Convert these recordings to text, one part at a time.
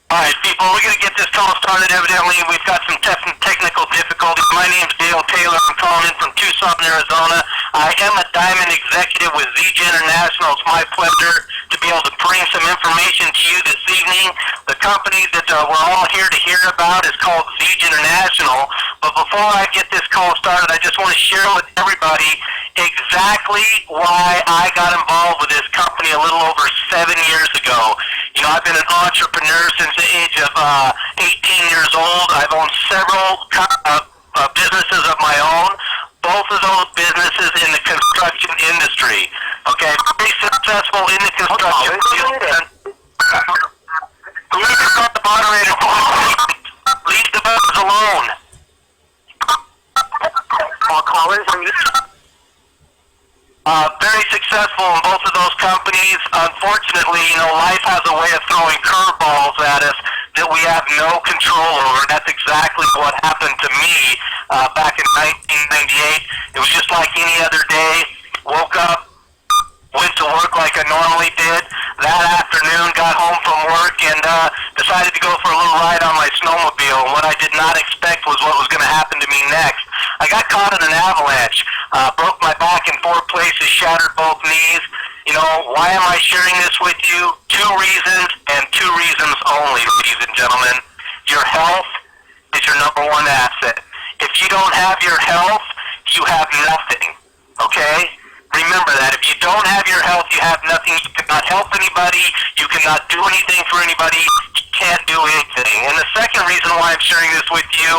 All right, people, we're going to get this call started. Evidently, we've got some technical difficulties. My name's Dale Taylor. I'm calling in from Tucson, Arizona. I am a Diamond executive with ZJ International. It's my pleasure to be able to bring some information to you this evening. The company that we're all here to hear about is called ZJ International. But before I get this call started, I just want to share with everybody exactly why I got involved with this company a little over 7 years ago. You know, I've been an entrepreneur since the age of 18 years old. I've owned several businesses of my own, both of those businesses in the construction industry. Okay, very successful in the construction industry. Leave the moderator, leave the buttons alone. All callers are muted. Very successful in both of those companies. Unfortunately, you know, life has a way of throwing curveballs at us that we have no control over. That's exactly what happened to me back in 1998. It was just like any other day. Woke up, went to work like I normally did. That afternoon, got home from work and decided to go for a little ride on my snowmobile. And what I did not expect was what was going to happen to me next. I got caught in an avalanche, broke my back in 4 places, shattered both knees. You know, why am I sharing this with you? 2 reasons, and 2 reasons only, ladies and gentlemen. Your health is your number 1 asset. If you don't have your health, you have nothing, okay? Remember that. If you don't have your health, you have nothing. You cannot help anybody. You cannot do anything for anybody. You can't do anything. And the second reason why I'm sharing this with you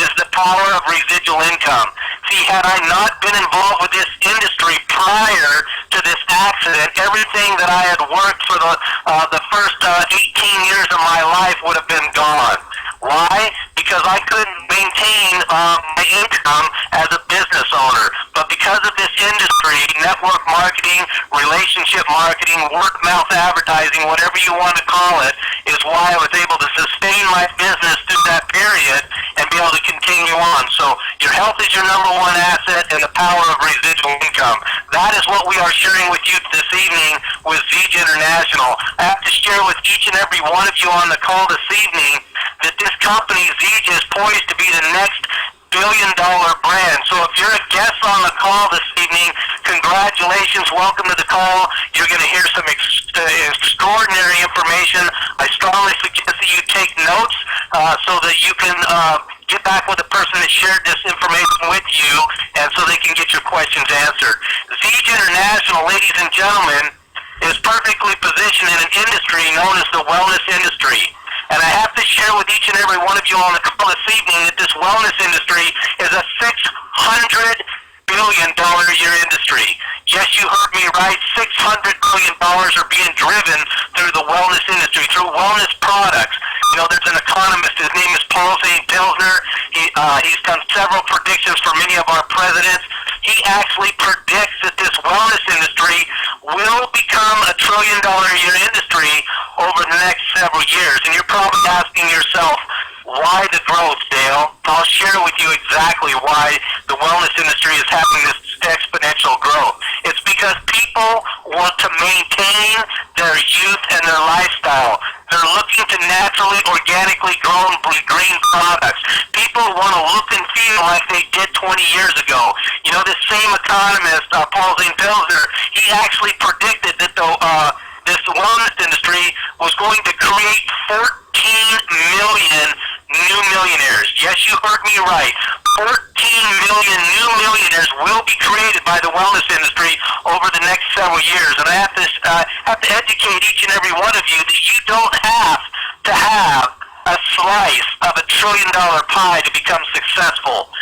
is the power of residual income. See, had I not been involved with this industry prior to this accident, everything that I had worked for the first 18 years of my life would have been gone. Why? Because I couldn't maintain my income as a business owner. But because of this industry, network marketing, relationship marketing, word-of-mouth advertising, whatever you want to call it, is why I was able to sustain my business through that period and be able to continue on. So your health is your number 1 asset and the power of residual income. That is what we are sharing with you this evening with ZJ International. I have to share with each and every one of you on the call this evening that this company, ZJ, is poised to be the next billion-dollar brand. So if you're a guest on the call this evening, congratulations, welcome to the call. You're going to hear some extraordinary information. I strongly suggest that you take notes so that you can get back with the person that shared this information with you and so they can get your questions answered. ZJ International, ladies and gentlemen, is perfectly positioned in an industry known as the wellness industry. And I have to share with each and every one of you on the call this evening that this wellness industry is a $600 billion a year industry. Yes, you heard me right. $600 billion are being driven through the wellness industry, through wellness products. You know, there's an economist. His name is Paul St. Pilsner. He's done several predictions for many of our presidents. He actually predicts that this wellness industry will become a $1 trillion a year industry over the next several years. And you're probably asking yourself, why the growth, Dale? I'll share with you exactly why the wellness industry is having this exponential growth. It's because people want to maintain their youth and their lifestyle. They're looking to naturally, organically grown green products. People want to look and feel like they did 20 years ago. You know, this same economist, Paul St. Pilsner, he actually predicted that this wellness industry was going to create 14 million new millionaires. Yes, you heard me right. 14 million new millionaires will be created by the wellness industry over the next several years. And I have to educate each and every one of you that you don't have to have a slice of $1 trillion pie to become successful.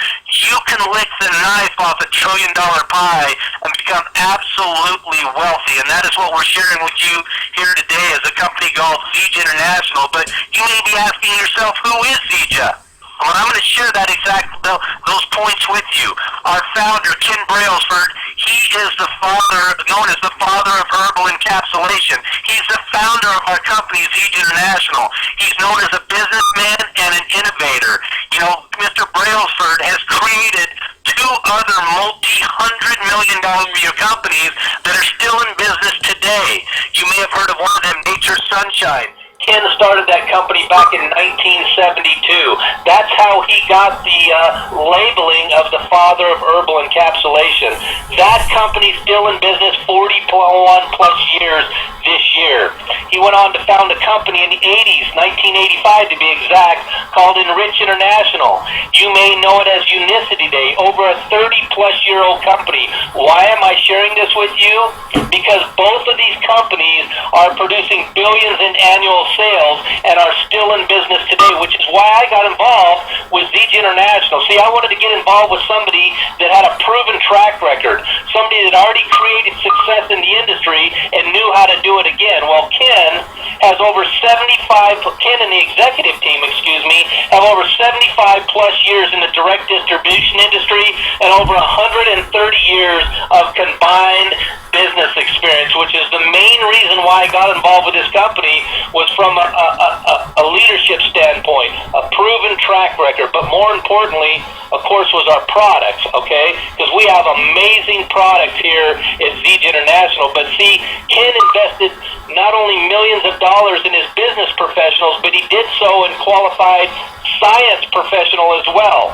You can lick the knife off $1 trillion pie and become absolutely wealthy. And that is what we're sharing with you here today as a company called ZJ International. But you may be asking yourself, who is ZJ? Well, I'm going to share those points with you. Our founder, Ken Brailsford, he is the father, known as the father of herbal encapsulation. He's the founder of our company, ZJ International. He's known as a businessman and an innovator. You know, Mr. Brailsford has created 2 other multi-$100 million companies that are still in business today. You may have heard of one of them, Nature Sunshine. Ken started that company back in 1972. That's how he got the labeling of the father of herbal encapsulation. That company's still in business 41 plus years this year. He went on to found a company in the 80s, 1985 to be exact, called Enrich International. You may know it as Unicity Day, over a 30-plus year old company. Why am I sharing this with you? Because both of these companies are producing billions in annual sales and are still in business today, which is why I got involved with Zege International. See, I wanted to get involved with somebody that had a proven track record, somebody that already created success in the industry and knew how to do it again. Well, Ken has over 75, Ken and the executive team, have over 75 plus years in the direct distribution industry and over 130 years of combined business experience, which is the main reason why I got involved with this company, was from a leadership standpoint, a proven track record, but more importantly, of course, was our products, okay? Because we have amazing products here at Zege International, but see, Ken invested not only millions of dollars in his business professionals, but he did so in qualified science professional as well.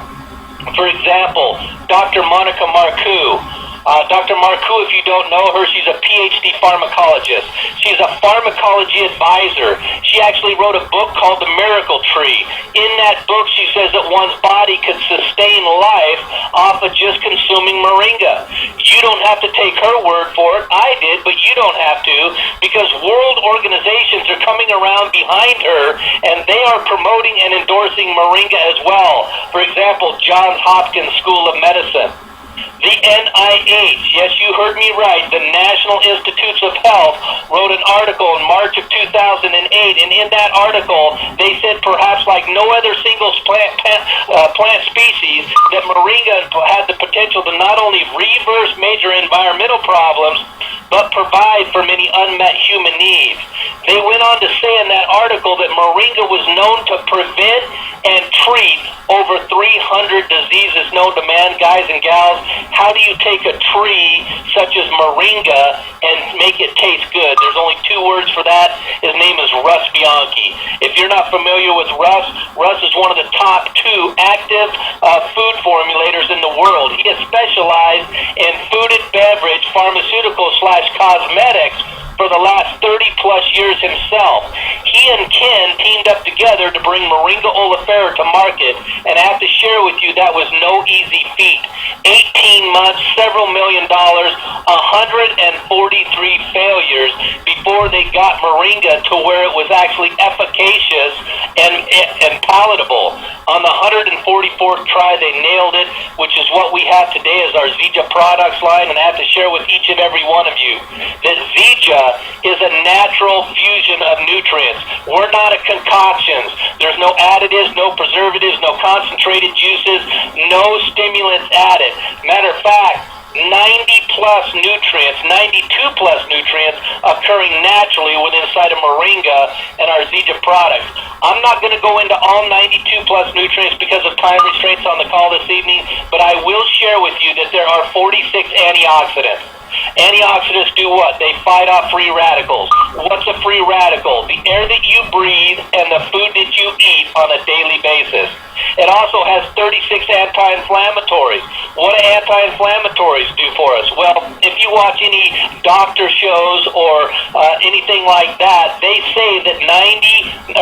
For example, Dr. Monica Marcoux. Dr. Marcoux, if you don't know her, she's a PhD pharmacologist. She's a pharmacology advisor. She actually wrote a book called The Miracle Tree. In that book, she says that one's body could sustain life off of just consuming moringa. You don't have to take her word for it. I did, but you don't have to, because world organizations are coming around behind her, and they are promoting and endorsing moringa as well. For example, Johns Hopkins School of Medicine. The NIH, yes, you heard me right, the National Institutes of Health, wrote an article in March of 2008, and in that article, they said perhaps like no other single plant species, that moringa had the potential to not only reverse major environmental problems, but provide for many unmet human needs. They went on to say in that article that moringa was known to prevent and treat over 300 diseases known to man, guys and gals. How do you take a tree such as moringa and make it taste good? There's only two words for that. His name is Russ Bianchi. If you're not familiar with Russ is one of the top 2 active food formulators in the world. He has specialized in food and beverage, pharmaceutical/cosmetics for the last 30 plus years himself. He and Ken teamed up together to bring Moringa oleifera to market, and I have to share with you that was no easy feat. 18 months, several $1 million, 143 failures before they got Moringa to where it was actually efficacious and palatable. On the 144th try, they nailed it, which is what we have today as our Zija products line, and I have to share with each and every one of you that Zija is a natural fusion of nutrients. We're not a concoctions. There's no additives, no preservatives, no concentrated juices, no stimulants added. Matter of fact, 90 plus nutrients, 92 plus nutrients occurring naturally within inside of moringa and our Zija products. I'm not going to go into all 92 plus nutrients because of time restraints on the call this evening, but I will share with you that there are 46 antioxidants. Antioxidants do what? They fight off free radicals. What's a free radical? The air that you breathe and the food that you eat on a daily basis. It also has 36 anti-inflammatories. What do anti-inflammatories do for us? Well, if you watch any doctor shows or anything like that, they say that 100%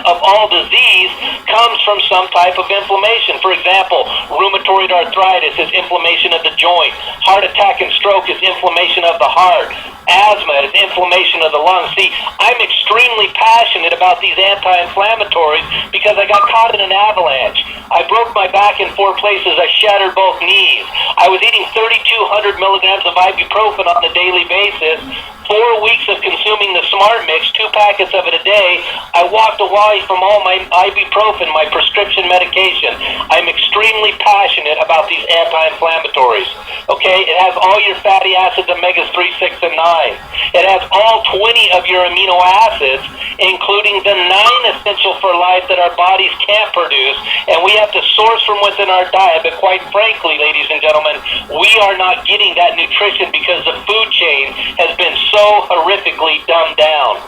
of all disease comes from some type of inflammation. For example, rheumatoid arthritis is inflammation of the joint. Heart attack and stroke is inflammation of the heart. Asthma is inflammation of the lungs. See, I'm extremely passionate about these anti-inflammatories because I got caught in an avalanche. I broke my back in 4 places. I shattered both knees. I was eating 3,200 milligrams of ibuprofen on a daily basis. 4 weeks of consuming the Smart Mix, 2 packets of it a day. I walked away from all my ibuprofen, my prescription medication. I'm extremely passionate about these anti-inflammatories. Okay, it has all your fatty acids, omegas 3, 6, and 9. It has all 20 of your amino acids, including the 9 essential for life that our bodies can't produce, and we have to source from within our diet. But quite frankly, ladies and gentlemen, we are not getting that nutrition because the food chain has been so horrifically dumbed down.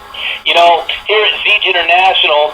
You know, here at Siege International,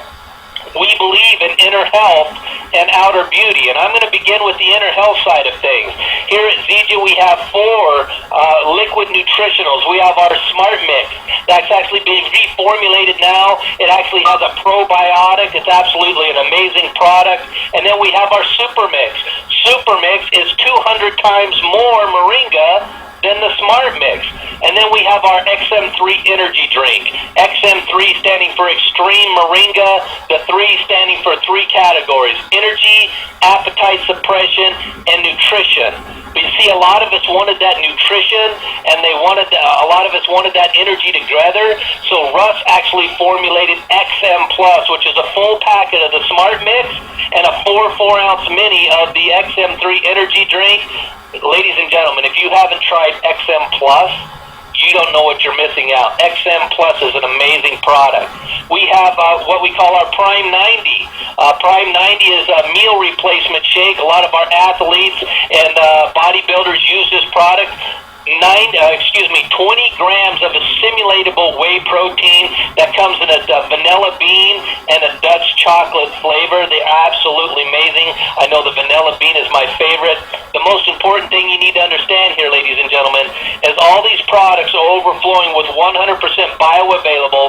we believe in inner health and outer beauty, and I'm going to begin with the inner health side of things. Here at Zija, we have 4 liquid nutritionals. We have our Smart Mix that's actually being reformulated now. It actually has a probiotic. It's absolutely an amazing product. And then we have our Super Mix. Super Mix is 200 times more moringa than the Smart Mix. And then we have our XM3 energy drink. XM3 standing for Extreme Moringa, the 3 standing for 3 categories: energy, appetite suppression, and nutrition. But you see, a lot of us wanted that nutrition, and a lot of us wanted that energy together. So Russ actually formulated XM Plus, which is a full packet of the Smart Mix and a 4-ounce mini of the XM3 energy drink. Ladies and gentlemen, if you haven't tried XM Plus, you don't know what you're missing out. XM Plus is an amazing product. We have what we call our Prime 90. Prime 90 is a meal replacement shake. A lot of our athletes and bodybuilders use this product. 20 grams of a simulatable whey protein that comes in a vanilla bean and a Dutch chocolate flavor. They're absolutely amazing. I know the vanilla bean is my favorite. The most important thing you need to understand here, ladies and gentlemen, is all these products are overflowing with 100% bioavailable,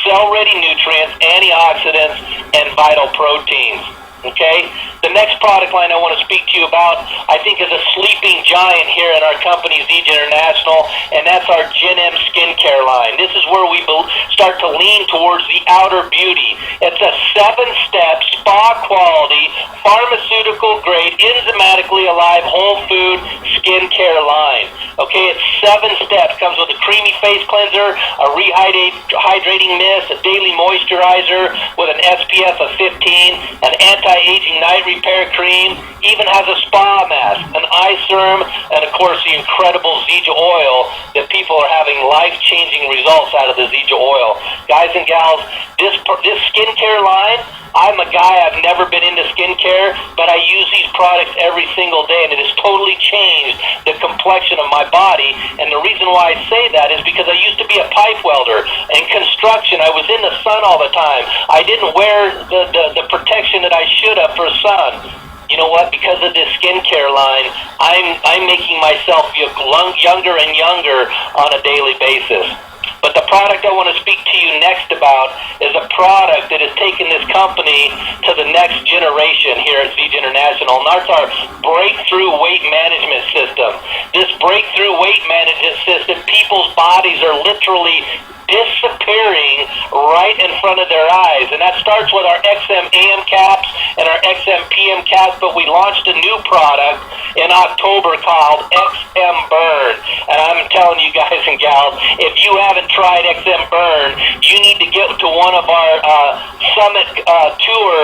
cell-ready nutrients, antioxidants, and vital proteins. Okay? The next product line I want to speak to you about, I think, is a sleeping giant here in our company, Siege International, and that's our Gen M skincare line. This is where we start to lean towards the outer beauty. It's a 7-step, spa-quality, pharmaceutical-grade, enzymatically alive, whole food skincare line. Okay? It's 7 steps. Comes with a creamy face cleanser, a rehydrating mist, a daily moisturizer with an SPF of 15, an anti-aging night repair cream, even has a spa mask, an eye serum, and of course the incredible Zija oil that people are having life-changing results out of the Zija oil. Guys and gals, this skincare line, I'm a guy, I've never been into skincare, but I use these products every single day, and it has totally changed the complexion of my body. And the reason why I say that is because I used to be a pipe welder. In construction, I was in the sun all the time. I didn't wear the protection that I should have for sun. You know what? Because of this skincare line, I'm making myself younger and younger on a daily basis. But the product I want to speak to you next about is a product that has taken this company to the next generation here at Siege International, and that's our breakthrough weight management system. This breakthrough weight management system, people's bodies are literally disappearing right in front of their eyes, and that starts with our XM AM caps and our XM PM caps, but we launched a new product in October called XM Burn, and I'm telling you guys and gals, if you haven't tried XM Burn, you need to get to one of our summit tour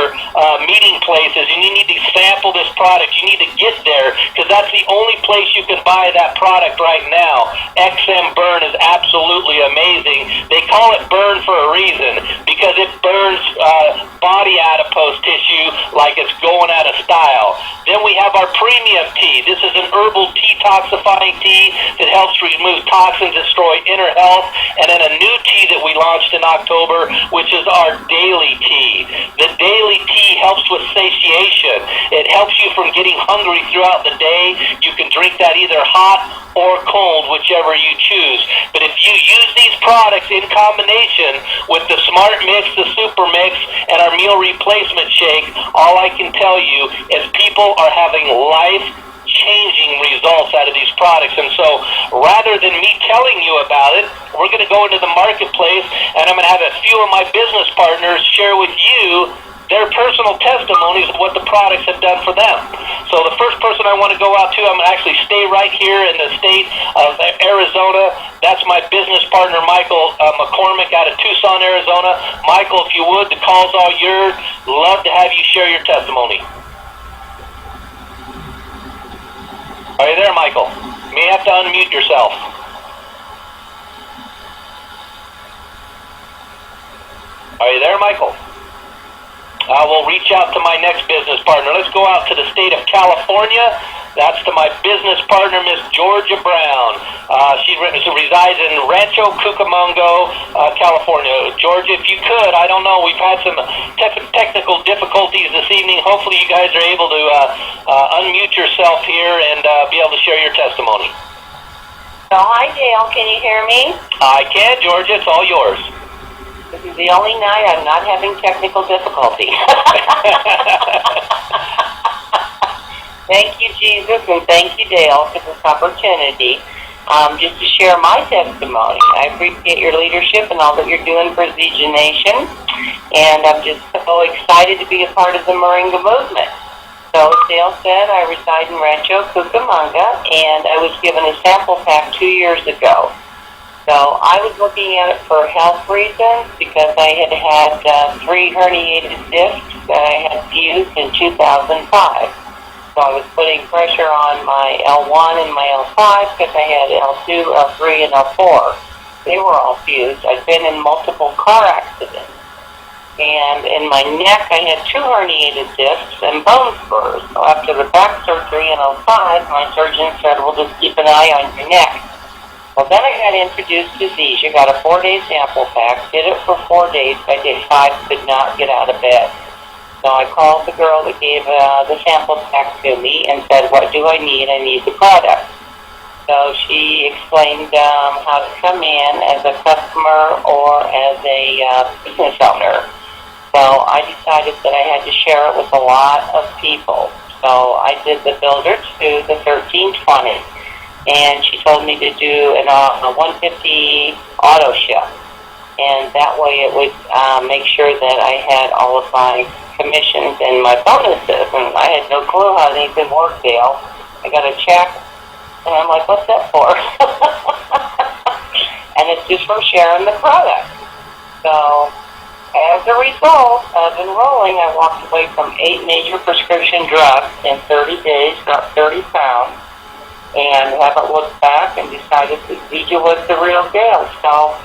meeting places, and you need to sample this product. You need to get there, because that's the only place you can buy that product right now. XM Burn is absolutely amazing. They call it burn for a reason, because it burns body adipose tissue like it's going out of style. Then we have our premium tea. This is an herbal detoxifying tea that helps remove toxins, destroy inner health, and then a new tea that we launched in October, which is our daily tea. The daily tea helps with satiation. It helps you from getting hungry throughout the day. You can drink that either hot or cold, whichever you choose. But if you use these products in combination with the Smart Mix, the Super Mix, and our meal replacement shake, all I can tell you is people are having life-changing results out of these products. And so rather than me telling you about it, we're going to go into the marketplace, and I'm going to have a few of my business partners share with you their personal testimonies of what the products have done for them. So the first person I want to go out to, I'm going to actually stay right here in the state of Arizona. That's my business partner, Michael McCormick, out of Tucson, Arizona. Michael, if you would, the call's all yours. Love to have you share your testimony. Are you there, Michael? You may have to unmute yourself. Are you there, Michael? I will reach out to my next business partner. Let's go out to the state of California. That's to my business partner, Miss Georgia Brown. She resides in Rancho Cucamonga, California. Georgia, if you could, I don't know, we've had some technical difficulties this evening. Hopefully you guys are able to unmute yourself here and be able to share your testimony. So, hi, Dale. Can you hear me? I can, Georgia. It's all yours. This is the only night I'm not having technical difficulties. Thank you, Jesus, and thank you, Dale, for this opportunity. Just to share my testimony. I appreciate your leadership and all that you're doing for Zija Nation, and I'm just so excited to be a part of the Moringa movement. So, as Dale said, I reside in Rancho Cucamonga, and I was given a sample pack 2 years ago. So I was looking at it for health reasons because I had 3 herniated discs that I had fused in 2005. So I was putting pressure on my L1 and my L5 because I had L2, L3, and L4. They were all fused. I'd been in multiple car accidents. And in my neck, I had 2 herniated discs and bone spurs. So after the back surgery in 05, my surgeon said, well, just keep an eye on your neck. Well, then I got introduced to Zija, got a 4-day sample pack, did it for 4 days. By day 5, could not get out of bed. So I called the girl that gave the sample pack to me and said, what do I need? I need the product. So she explained how to come in as a customer or as a business owner. So I decided that I had to share it with a lot of people. So I did the builder to the 1320. And she told me to do a 150 auto ship. And that way it would make sure that I had all of my commissions and my bonuses. And I had no clue how anything worked, Dale. I got a check, and I'm like, what's that for? And it's just from sharing the product. So, as a result of enrolling, I walked away from 8 major prescription drugs in 30 days, dropped 30 pounds. And haven't looked back and decided that Zija was the real deal. So,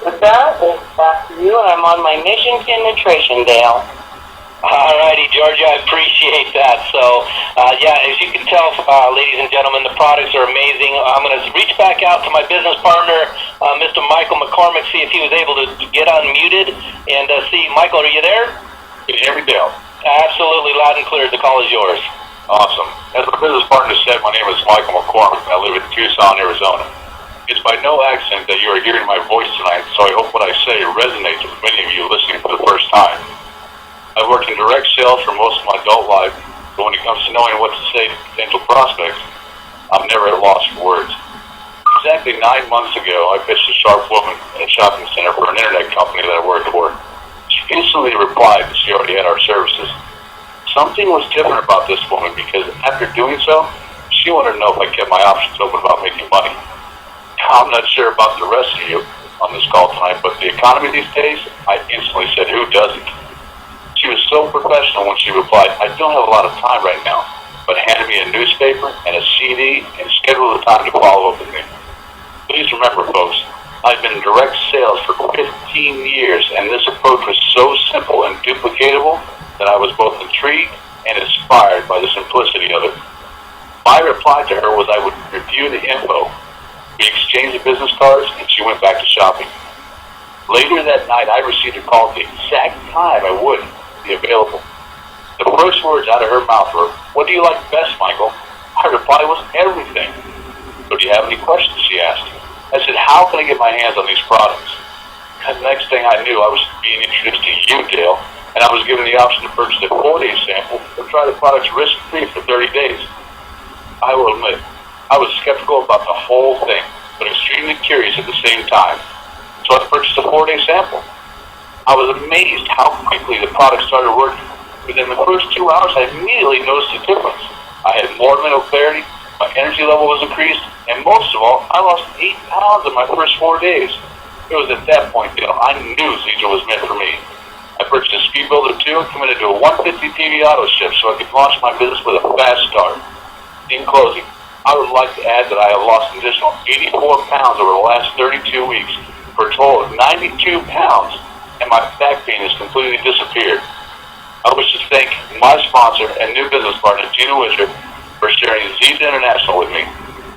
with that, it's back to you, and I'm on my mission to nutrition, Dale. Alrighty, Georgia, I appreciate that. So, yeah, as you can tell, ladies and gentlemen, the products are amazing. I'm going to reach back out to my business partner, Mr. Michael McCormick, see if he was able to get unmuted, and see. Michael, are you there? Can you hear me, Dale? Absolutely, loud and clear. The call is yours. Awesome. As my business partner said, my name is Michael McCormick, and I live in Tucson, Arizona. It's by no accident that you are hearing my voice tonight, so I hope what I say resonates with many of you listening for the first time. I've worked in direct sales for most of my adult life, but when it comes to knowing what to say to potential prospects, I'm never at a loss for words. Exactly 9 months ago, I pitched a sharp woman in a shopping center for an internet company that I worked for. She instantly replied that she already had our services. Something was different about this woman because after doing so, she wanted to know if I kept my options open about making money. I'm not sure about the rest of you on this call tonight, but the economy these days, I instantly said, who doesn't? She was so professional when she replied, I don't have a lot of time right now, but handed me a newspaper and a CD and scheduled a time to follow up with me. Please remember, folks, I've been in direct sales for 15 years, and this approach was so simple and duplicatable that I was both intrigued and inspired by the simplicity of it. My reply to her was I would review the info. We exchanged the business cards, and she went back to shopping. Later that night, I received a call at the exact time I would be available. The first words out of her mouth were, what do you like best, Michael? My reply was everything. So do you have any questions, she asked. I said, how can I get my hands on these products? And the next thing I knew, I was being introduced to you, Dale, and I was given the option to purchase a 4-day sample or try the products risk-free for 30 days. I will admit, I was skeptical about the whole thing, but extremely curious at the same time. So I purchased a 4-day sample. I was amazed how quickly the product started working. Within the first 2 hours, I immediately noticed a difference. I had more mental clarity, my energy level was increased, and most of all, I lost 8 pounds in my first 4 days. It was at that point, Dale, I knew Zija was meant for me. I purchased a Speed Builder 2 and committed to a 150 PV auto ship so I could launch my business with a fast start. In closing, I would like to add that I have lost an additional 84 pounds over the last 32 weeks for a total of 92 pounds. and my back pain has completely disappeared. I wish to thank my sponsor and new business partner, Gina Witcher, for sharing Zeta International with me.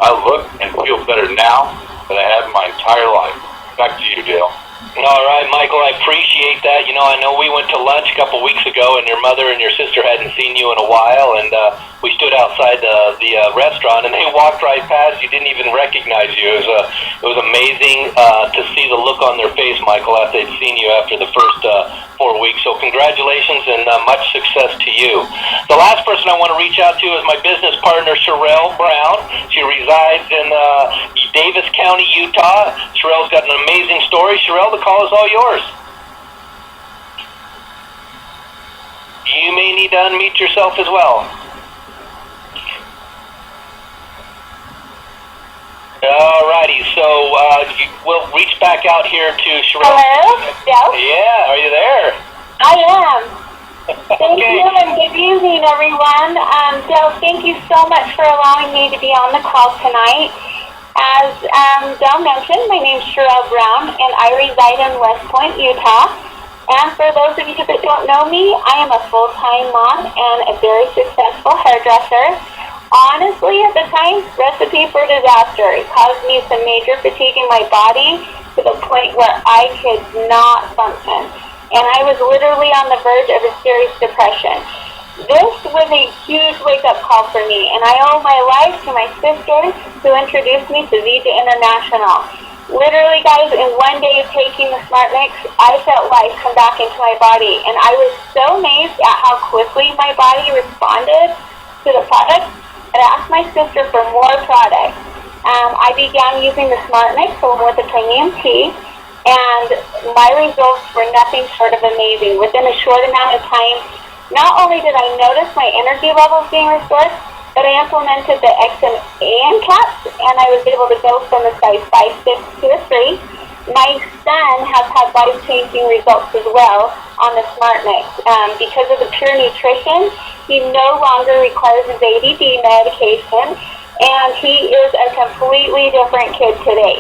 I look and feel better now than I have in my entire life. Back to you, Dale. All right, Michael, I appreciate that. You know, I know we went to lunch a couple weeks ago, and your mother and your sister hadn't seen you in a while, and we stood outside the restaurant, and they walked right past you, didn't even recognize you. It was amazing to see the look on their face, Michael, after they'd seen you after the first 4 weeks. So congratulations and much success to you. The last person I want to reach out to is my business partner, Sherelle Brown. She resides in Davis County, Utah. Sherelle's got an amazing story. Sherelle, the call is all yours. You may need to unmute yourself as well. Alrighty, so we'll reach back out here to Sherelle. Hello? Yes? Yeah, are you there? I am. Thank Okay. you and good evening, everyone. Dale, thank you so much for allowing me to be on the call tonight. As Dale mentioned, my name's Sherelle Brown, and I reside in West Point, Utah. And for those of you that don't know me, I am a full-time mom and a very successful hairdresser. Honestly, at the time, recipe for disaster. It caused me some major fatigue in my body to the point where I could not function. And I was literally on the verge of a serious depression. This was a huge wake-up call for me, and I owe my life to my sister who introduced me to Zeta International. Literally, guys, in one day of taking the Smart Mix, I felt life come back into my body, and I was so amazed at how quickly my body responded to the product. I asked my sister for more product. I began using the Smart Mix along with the premium tea, and my results were nothing short of amazing. Within a short amount of time, not only did I notice my energy levels being restored, but I implemented the XM caps, and I was able to go from a size 5'6" to a 3. My son has had life-changing results as well on the Smart Mix. Because of the pure nutrition, he no longer requires his ADD medication, and he is a completely different kid today.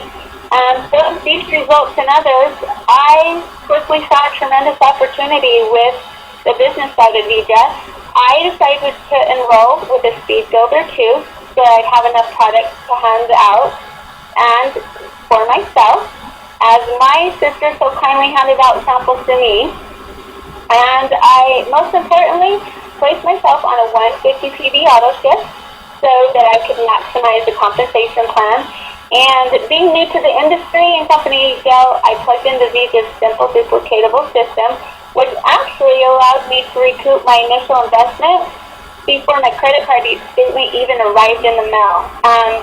These results and others, I quickly saw a tremendous opportunity with the business side of Vija. I decided to enroll with a Speed Builder too, so I'd have enough products to hand out and for myself, as my sister so kindly handed out samples to me. And I, most importantly, placed myself on a 150 PV auto shift so that I could maximize the compensation plan. And being new to the industry and company Dell, I plugged into Vija's simple duplicatable system, which actually allowed me to recoup my initial investment before my credit card statement even arrived in the mail.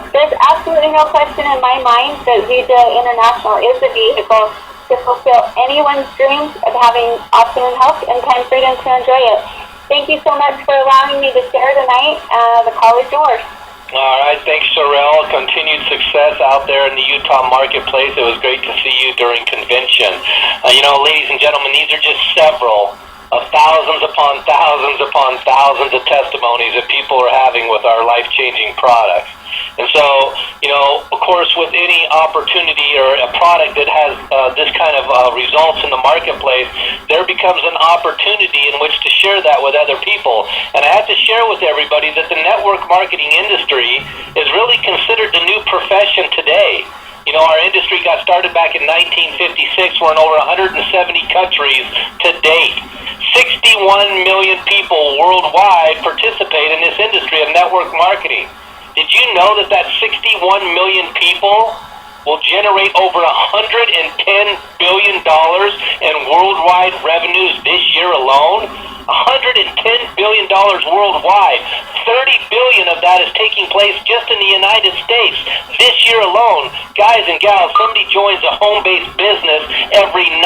There's absolutely no question in my mind that Zeta International is the vehicle to fulfill anyone's dreams of having optimum health and time freedom to enjoy it. Thank you so much for allowing me to share tonight. The call is yours. All right, thanks, Sherelle. Continued success out there in the Utah marketplace. It was great to see you during convention. You know, ladies and gentlemen, these are just several of thousands upon thousands of testimonies that people are having with our life-changing products. And so, you know, of course, with any opportunity or a product that has this kind of results in the marketplace, there becomes an opportunity in which to share that with other people. And I have to share with everybody that the network marketing industry is really considered the new profession today. You know, our industry got started back in 1956. We're in over 170 countries to date. 61 million people worldwide participate in this industry of network marketing. Did you know that 61 million people will generate over $110 billion in worldwide revenues this year alone? $110 billion worldwide. 30 billion of that is taking place just in the United States. This year alone, guys and gals, somebody joins a home-based business every 9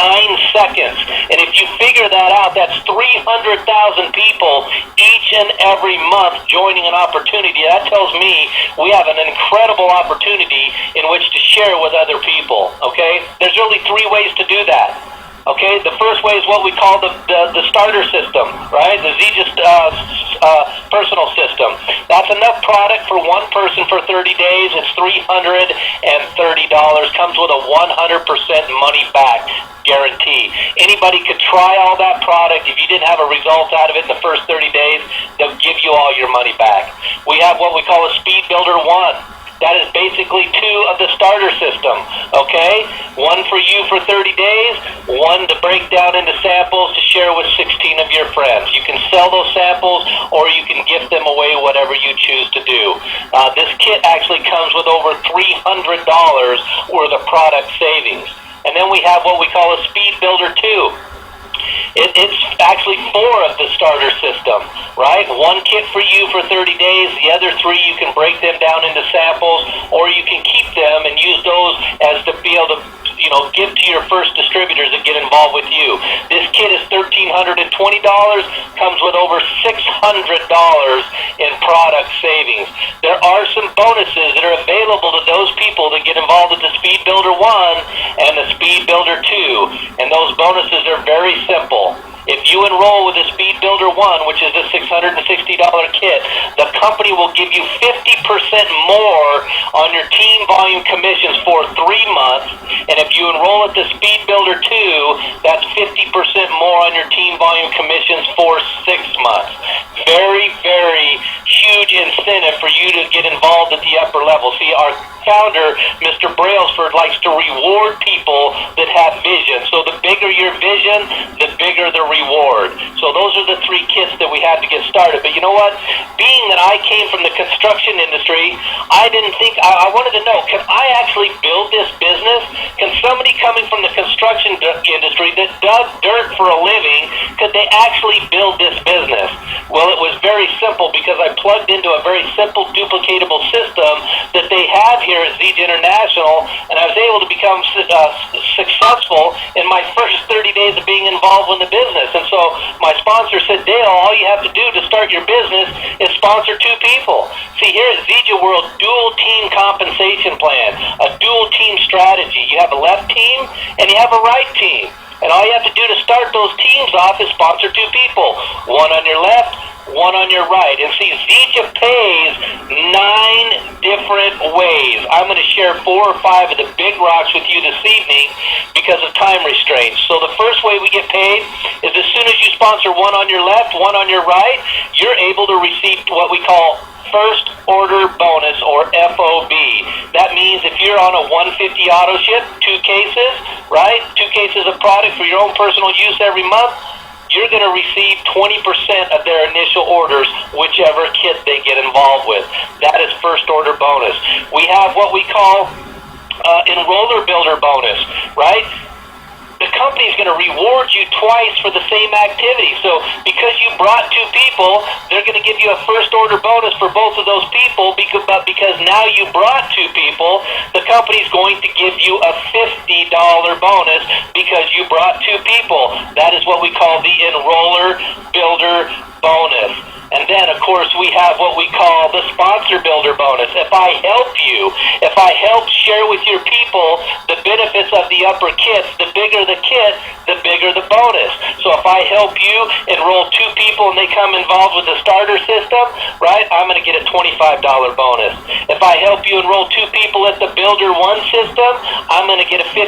seconds. And if you figure that out, that's 300,000 people each and every month joining an opportunity. That tells me we have an incredible opportunity in which to share with other people, okay? There's really 3 ways to do that. Okay, the first way is what we call the starter system, right? The Zeta personal system. That's enough product for one person for 30 days. It's $330. Comes with a 100% money back guarantee. Anybody could try all that product. If you didn't have a result out of it in the first 30 days, they'll give you all your money back. We have what we call a Speed Builder 1. That is basically 2 of the starter system, okay? One for you for 30 days, one to break down into samples to share with 16 of your friends. You can sell those samples or you can gift them away, whatever you choose to do. This kit actually comes with over $300 worth of product savings. And then we have what we call a Speed Builder 2. It's actually 4 of the starter system, right? One kit for you for 30 days. The other 3 you can break them down into samples, or you can keep them and use those as to be able to, give to your first distributors that get involved with you. This kit is $1,320. Comes with over $600 in product savings. There are some bonuses that are available to those people that get involved with the Speed Builder 1 and the Speed Builder 2. And those bonuses are very simple. If you enroll with the Speed Builder 1, which is the $660 kit, the company will give you 50% more on your team volume commissions for 3 months. And if you enroll at the Speed Builder 2, that's 50% more on your team volume commissions for 6 months. Very, very huge incentive for you to get involved at the upper level. See, our founder, Mr. Brailsford, likes to reward people that have vision. So the bigger your vision, the bigger the reward. So those are the 3 kits that we had to get started. But you know what? Being that I came from the construction industry, I didn't think, I wanted to know, can I actually build this business? Can somebody coming from the construction industry that dug dirt for a living, could they actually build this business? Well, it was very simple because I plugged into a very simple duplicatable system that they have here at Zeej International, and I was able to become successful in my first 30 days of being involved in the business. And so my sponsor said, Dale, all you have to do to start your business is sponsor 2 people. See, here at Zeej World, dual team compensation plan, a dual team strategy. You have a left team and you have a right team. And all you have to do to start those teams off is sponsor 2 people. One on your left, one on your right. And see, Zeej pays 9 different ways. I'm going to share 4 or 5 of the big rocks with you this evening because of time restraints. So the first way we get paid is as soon as you sponsor one on your left, one on your right, you're able to receive what we call first order bonus, or FOB. That means if you're on a 150 auto ship, 2 cases, right? 2 cases of product for your own personal use every month, you're going to receive 20% of their initial orders, whichever kit they get involved with. That is first order bonus. We have what we call enroller builder bonus, right? The company is going to reward you twice for the same activity. So because you brought 2 people, they're going to give you a first order bonus for both of those people, because now you brought 2 people, the company is going to give you a $50 bonus because you brought 2 people. That is what we call the enroller builder bonus. And then, of course, we have what we call the sponsor builder bonus. If I help you, if I help share with your people the benefits of the upper kits, the bigger the kit, the bigger the bonus. So if I help you enroll 2 people and they come involved with the starter system, right, I'm going to get a $25 bonus. If I help you enroll 2 people at the Builder 1 system, I'm going to get a $50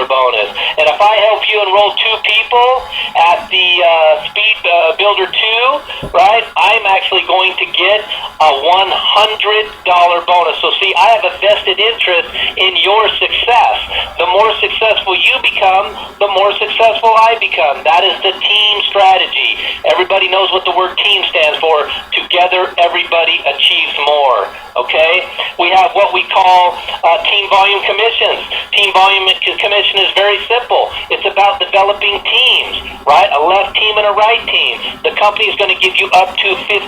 bonus. And if I help you enroll 2 people at the Speed Builder 2, right, I'm actually going to get a $100 bonus. So see, I have a vested interest in your success. The more successful you become, the more successful I become. That is the team strategy. Everybody knows what the word team stands for. Together, everybody achieves more. Okay? We have what we call team volume commissions. Team volume commission is very simple. It's about developing teams, right? A left team and a right team. The company is going to give you up to 15%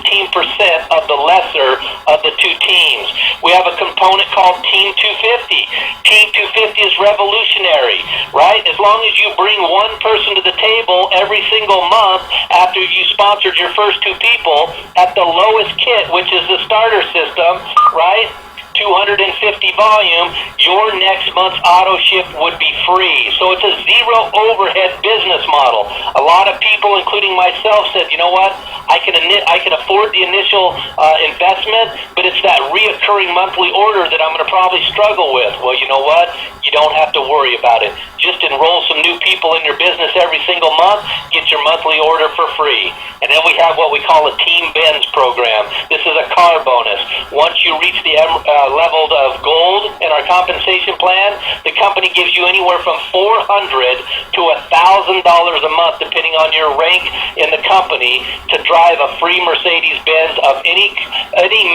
of the lesser of the 2 teams. We have a component called Team 250. Team 250 is revolutionary, right? As long as you bring 1 person to the table every single month after you sponsored your first 2 people at the lowest kit, which is the starter system, right? 250 volume, your next month's auto ship would be free. So it's a zero overhead business model. A lot of people, including myself, said, you know what, I can afford the initial investment, but it's that reoccurring monthly order that I'm going to probably struggle with. Well, you know what? You don't have to worry about it. Just enroll some new people in your business every single month, get your monthly order for free. And then we have what we call a Team Benz program. This is a car bonus. Once you reach the level of gold in our compensation plan, the company gives you anywhere from $400 to $1,000 a month, depending on your rank in the company, to drive a free Mercedes-Benz of any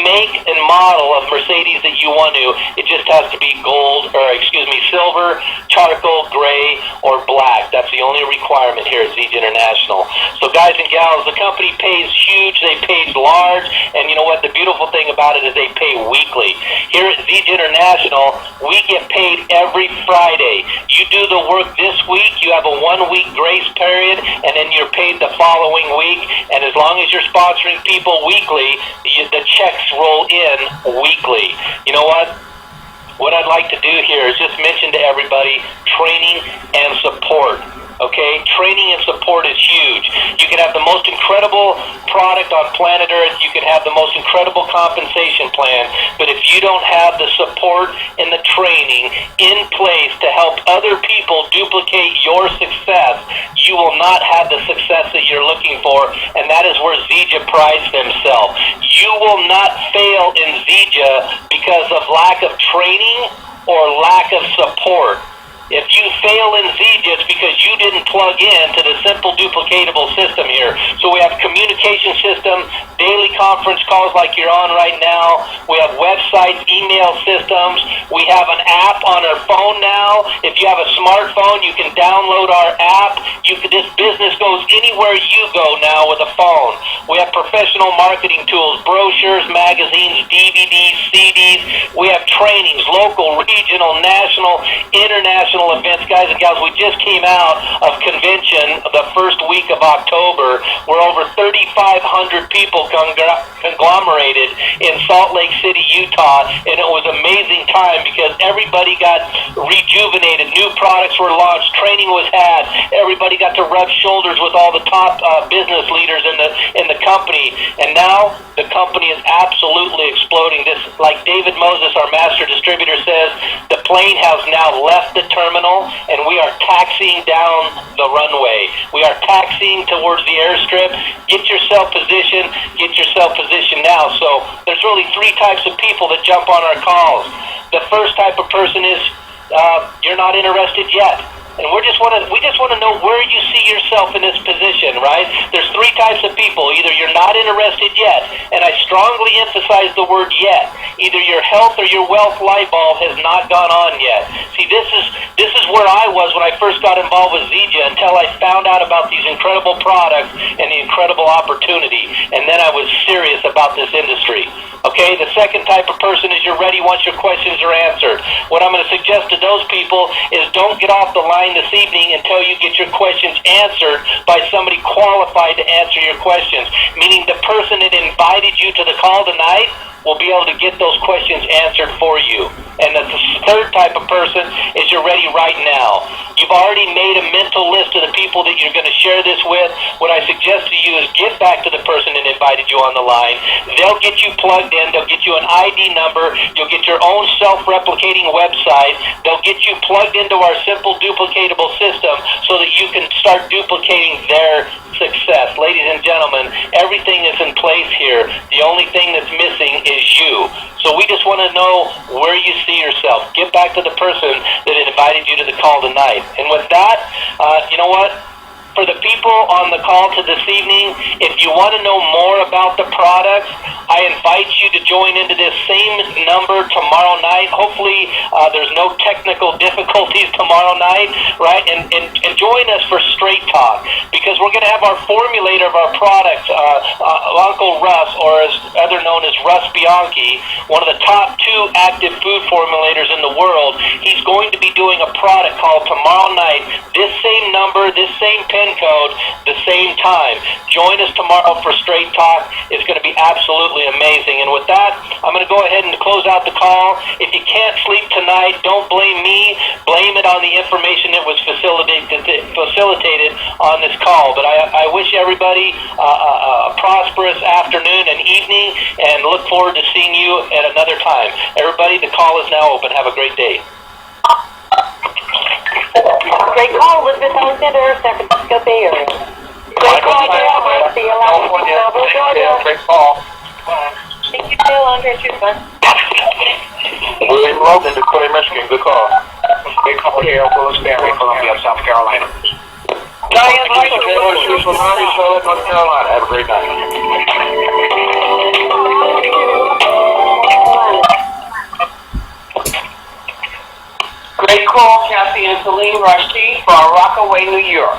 make and model of Mercedes that you want to. It just has to be silver, charcoal, gray, or black. That's the only requirement here at Zeej International. So guys and gals, the company pays huge, they pay large, and you know what? The beautiful thing about it is they pay weekly. Here at Zeej International, we get paid every Friday. You do the work this week, you have a 1-week grace period, and then you're paid the following week. And as long as you're sponsoring people weekly, the checks roll in weekly. You know what? What I'd like to do here is just mention to everybody training and support. Okay, training and support is huge. You can have the most incredible product on planet Earth, you can have the most incredible compensation plan, but if you don't have the support and the training in place to help other people duplicate your success, you will not have the success that you're looking for, and that is where Zeja prides themselves. You will not fail in Zeja because of lack of training or lack of support. If you fail in Zeja, it's because you didn't plug in to the simple duplicatable system here. So we have communication system, daily conference calls like you're on right now. We have websites, email systems. We have an app on our phone now. If you have a smartphone, you can download our app. This business goes anywhere you go now with a phone. We have professional marketing tools, brochures, magazines, DVDs, CDs. We have trainings, local, regional, national, international events. Guys and gals, we just came out of convention the first week of October, where over 3,500 people conglomerated in Salt Lake City, Utah, and it was an amazing time because everybody got rejuvenated, new products were launched, training was had, everybody got to rub shoulders with all the top business leaders in the company, and now the company is absolutely exploding. This, like David Moses, our master distributor, says, the plane has now left the terminal and we are taxiing down the runway. We are taxiing towards the airstrip. Get yourself positioned now. So there's really 3 types of people that jump on our calls. The first type of person is you're not interested yet. And we just want to know where you see yourself in this position, right? There's 3 types of people. Either you're not interested yet, and I strongly emphasize the word yet. Either your health or your wealth light bulb has not gone on yet. See, this is where I was when I first got involved with Zeja until I found out about these incredible products and the incredible opportunity. And then I was serious about this industry. Okay, the second type of person is you're ready once your questions are answered. What I'm going to suggest to those people is don't get off the line this evening until you get your questions answered by somebody qualified to answer your questions, meaning the person that invited you to the call tonight will be able to get those questions answered for you. And the third type of person is you're ready right now. You've already made a mental list of the people that you're going to share this with. What I suggest to you is get back to the person that invited you on the line. They'll get you plugged in. They'll get you an ID number. You'll get your own self-replicating website. They'll get you plugged into our simple duplicatable system so that you can start duplicating their success. Ladies and gentlemen, everything is in place here. The only thing that's missing is you. So we just want to know where you see yourself. Get back to the person that invited you to the call tonight. And with that, you know what? For the people on the call to this evening, if you want to know more about the products, I invite you to join into this same number tomorrow night. Hopefully there's no technical difficulties tomorrow night, right? And join us for Straight Talk, because we're going to have our formulator of our products, Uncle Russ, or as other known as Russ Bianchi, one of the top 2 active food formulators in the world. He's going to be doing a product called tomorrow night. This same number, this same pin PIN code the same time. Join us tomorrow for Straight Talk. It's going to be absolutely amazing. And with that, I'm going to go ahead and close out the call. If you can't sleep tonight, don't blame me. Blame it on the information that was facilitated on this call. But I wish everybody a prosperous afternoon and evening, and look forward to seeing you at another time. Everybody, the call is now open. Have a great day. Great call, Elizabeth Alexander, San Francisco Bay Area. Great call, Dale. See you later. Great call. Thank you, Dale. Andre Tucson. William Logan, Dakota, Michigan. Good call. Great call here, Willis Barry, Columbia, South Carolina. Diane Michael, Charlotte, North Carolina. Have a great night. Great call, Kathy and Celine Rashid from Rockaway, New York.